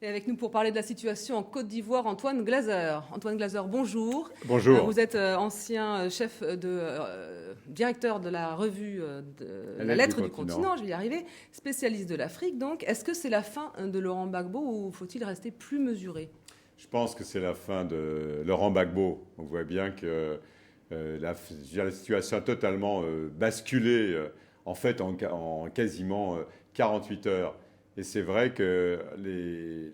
Et avec nous pour parler de la situation en Côte d'Ivoire, Antoine Glaser. Antoine Glaser, bonjour. Bonjour. Vous êtes ancien chef directeur de la revue La Lettre du Continent, je vais y arriver, spécialiste de l'Afrique donc. Est-ce que c'est la fin de Laurent Gbagbo ou faut-il rester plus mesuré ? Je pense que c'est la fin de Laurent Gbagbo. On voit bien que la situation a totalement basculé en fait en quasiment 48 heures. Et c'est vrai que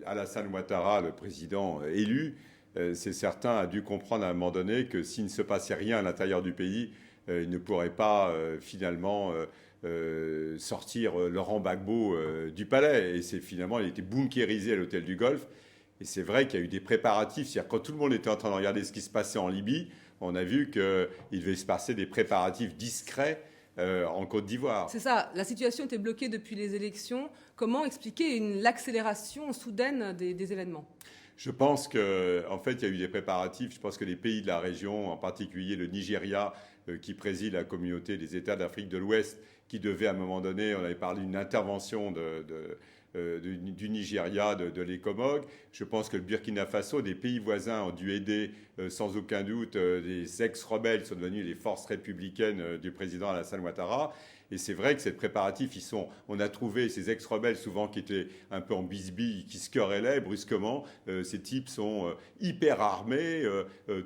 Alassane Ouattara, le président élu, c'est certain, a dû comprendre à un moment donné que s'il ne se passait rien à l'intérieur du pays, il ne pourrait pas finalement sortir Laurent Gbagbo du palais. Et c'est finalement, il était bunkérisé à l'hôtel du Golfe. Et c'est vrai qu'il y a eu des préparatifs. C'est-à-dire quand tout le monde était en train de regarder ce qui se passait en Libye, on a vu qu'il devait se passer des préparatifs discrets en Côte d'Ivoire. C'est ça, la situation était bloquée depuis les élections. Comment expliquer l'accélération soudaine des événements ? Je pense qu'en fait, il y a eu des préparatifs. Je pense que les pays de la région, en particulier le Nigeria, qui préside la communauté des États d'Afrique de l'Ouest, qui devait à un moment donné, on avait parlé d'une intervention du Nigeria, de l'ECOMOG. Je pense que le Burkina Faso, des pays voisins, ont dû aider sans aucun doute des ex-rebelles qui sont devenus les forces républicaines du président Alassane Ouattara. Et c'est vrai que ces préparatifs, on a trouvé ces ex-rebelles souvent qui étaient un peu en bisbille, qui se querellaient brusquement. Ces types sont hyper armés,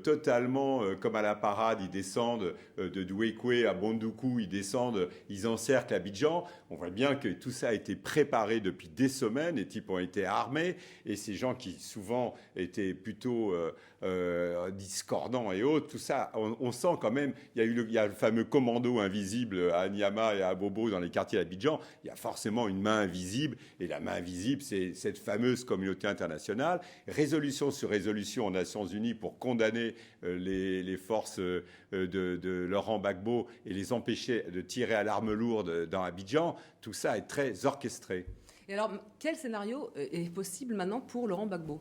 totalement comme à la parade. Ils descendent de Douékoué à Bondoukou, ils encerclent Abidjan. On voit bien que tout ça a été préparé depuis des semaines. Les types ont été armés. Et ces gens qui souvent étaient plutôt discordants et autres, tout ça, on sent quand même, il y a le fameux commando invisible à Niamey et à Bobo dans les quartiers d'Abidjan, il y a forcément une main invisible, et la main invisible, c'est cette fameuse communauté internationale. Résolution sur résolution aux Nations Unies pour condamner les forces de Laurent Gbagbo et les empêcher de tirer à l'arme lourde dans Abidjan. Tout ça est très orchestré. Et alors, quel scénario est possible maintenant pour Laurent Gbagbo ?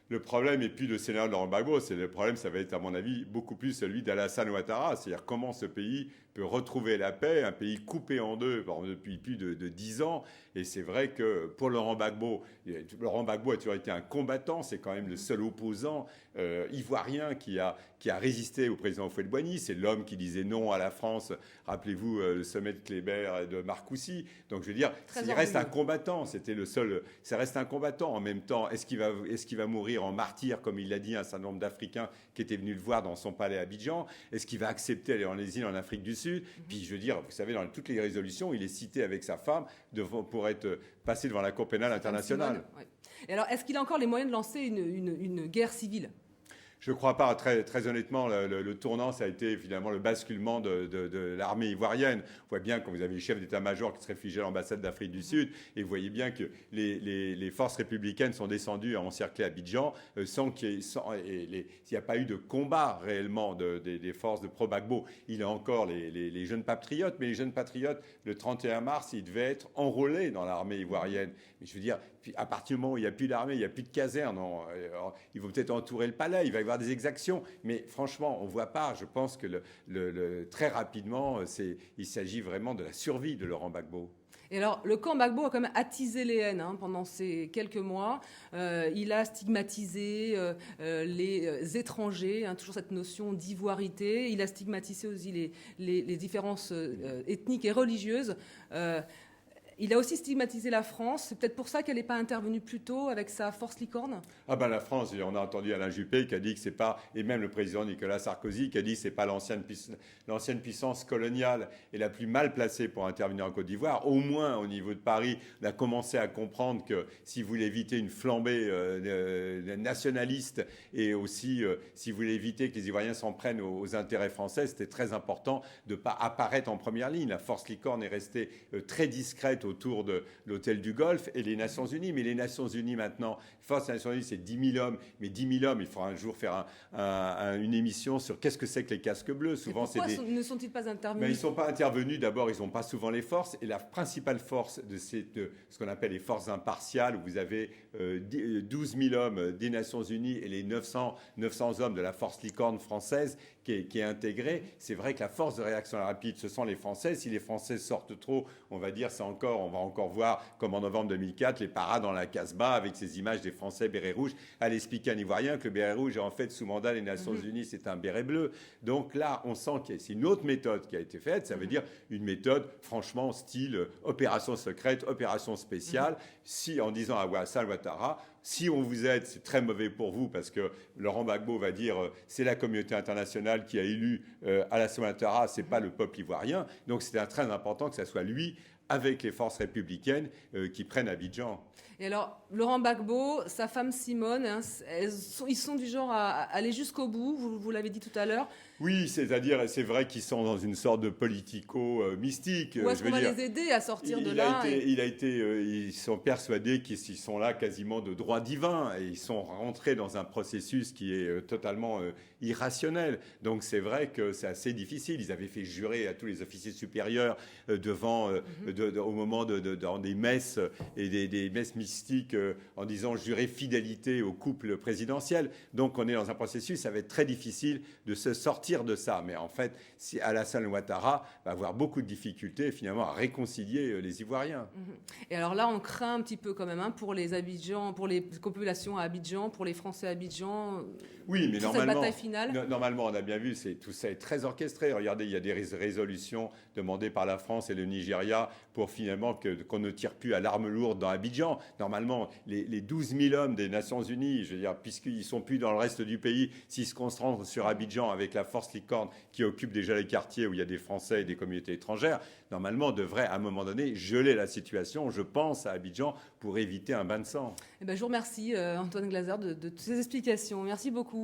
Le problème n'est plus le scénario de Laurent Gbagbo, le problème, ça va être à mon avis beaucoup plus celui d'Alassane Ouattara, c'est-à-dire comment ce pays peut retrouver la paix, un pays coupé en deux depuis plus de 10 ans. Et c'est vrai que pour Laurent Gbagbo a toujours été un combattant, c'est quand même le seul opposant ivoirien qui a résisté au président Houphouët-Boigny. C'est l'homme qui disait non à la France. Rappelez-vous le sommet de Kléber et de Marcoussis. Donc je veux dire, il reste un combattant. C'était le seul. Ça reste un combattant. En même temps, est-ce qu'il va mourir en martyr, comme il l'a dit à un certain nombre d'Africains qui étaient venus le voir dans son palais à Abidjan? Est-ce qu'il va accepter d'aller en exil en Afrique du Sud? Puis je veux dire, vous savez, dans toutes les résolutions, il est cité avec sa femme pour être passé devant la Cour pénale internationale. Ouais. Et alors, est-ce qu'il a encore les moyens de lancer une guerre civile ? Je ne crois pas. Très honnêtement, le tournant, ça a été finalement le basculement de l'armée ivoirienne. On voit bien quand vous avez le chef d'état-major qui se réfugie à l'ambassade d'Afrique du Sud, et vous voyez bien que les forces républicaines sont descendues à encercler Abidjan sans qu'il n'y a pas eu de combat réellement des forces de pro-Gbagbo. Il y a encore les jeunes patriotes, mais les jeunes patriotes, le 31 mars, ils devaient être enrôlés dans l'armée ivoirienne. Mais je veux dire, à partir du moment où il n'y a plus d'armée, il n'y a plus de caserne, ils vont peut-être entourer le palais, il va y avoir des exactions. Mais franchement, on ne voit pas. Je pense que très rapidement, il s'agit vraiment de la survie de Laurent Gbagbo. Et alors, le camp Gbagbo a quand même attisé les haines pendant ces quelques mois. Il a stigmatisé les étrangers, toujours cette notion d'ivoirité. Il a stigmatisé aussi les différences ethniques et religieuses. Il a aussi stigmatisé la France. C'est peut-être pour ça qu'elle n'est pas intervenue plus tôt avec sa force licorne. Ah ben la France, on a entendu Alain Juppé qui a dit que c'est pas, et même le président Nicolas Sarkozy qui a dit que c'est pas l'ancienne puissance coloniale et la plus mal placée pour intervenir en Côte d'Ivoire. Au moins au niveau de Paris, on a commencé à comprendre que si vous voulez éviter une flambée nationaliste et aussi si vous voulez éviter que les Ivoiriens s'en prennent aux intérêts français, c'était très important de ne pas apparaître en première ligne. La force licorne est restée très discrète autour de l'hôtel du Golfe et les Nations Unies. Mais les Nations Unies maintenant, force des Nations Unies, c'est 10 000 hommes. Mais 10 000 hommes, il faudra un jour faire une émission sur qu'est-ce que c'est que les casques bleus. Souvent, ne sont-ils pas intervenus? Mais ils ne sont pas intervenus. D'abord, ils n'ont pas souvent les forces. Et la principale force de ce qu'on appelle les forces impartiales, où vous avez 12 000 hommes des Nations Unies et les 900 hommes de la force licorne française qui est intégrée. C'est vrai que la force de réaction rapide, ce sont les Français. Si les Français sortent trop, on va dire, c'est encore on va encore voir, comme en novembre 2004, les parades dans la Casbah avec ces images des Français bérets rouges, aller expliquer à un Ivoirien que le béret rouge est en fait sous mandat des Nations Unies, c'est un béret bleu. Donc là, on sent que c'est une autre méthode qui a été faite. Ça veut dire une méthode, franchement, style opération secrète, opération spéciale. Si, en disant à Alassane Ouattara, si on vous aide, c'est très mauvais pour vous parce que Laurent Gbagbo va dire c'est la communauté internationale qui a élu Alassane Ouattara, c'est pas le peuple ivoirien. Donc c'est très important que ce soit lui, avec les forces républicaines, qui prennent Abidjan. Et alors, Laurent Gbagbo, sa femme Simone, hein, ils sont du genre à aller jusqu'au bout, vous l'avez dit tout à l'heure. Oui, c'est-à-dire, c'est vrai qu'ils sont dans une sorte de politico-mystique. Ou est-ce qu'on va les aider à sortir de là Ils sont persuadés qu'ils sont là quasiment de droit divin et ils sont rentrés dans un processus qui est totalement irrationnel. Donc c'est vrai que c'est assez difficile. Ils avaient fait jurer à tous les officiers supérieurs au moment dans des messes et des messes mystiques en disant jurer fidélité au couple présidentiel. Donc on est dans un processus, ça va être très difficile de se sortir de ça. Mais en fait, si Alassane Ouattara va avoir beaucoup de difficultés finalement à réconcilier les Ivoiriens. Et alors là, on craint un petit peu quand même pour les Abidjan, pour les populations à Abidjan, pour les Français à Abidjan. Oui, mais normalement, cette bataille finale. Normalement, on a bien vu, tout ça est très orchestré. Regardez, il y a des résolutions demandées par la France et le Nigeria pour finalement qu'on ne tire plus à l'arme lourde dans Abidjan. Normalement, les 12 000 hommes des Nations Unies, je veux dire, puisqu'ils sont plus dans le reste du pays, s'ils se concentrent sur Abidjan avec la force licorne qui occupe déjà les quartiers où il y a des Français et des communautés étrangères, normalement, devrait à un moment donné geler la situation, je pense, à Abidjan pour éviter un bain de sang. Je vous remercie, Antoine Glaser, de toutes ces explications. Merci beaucoup.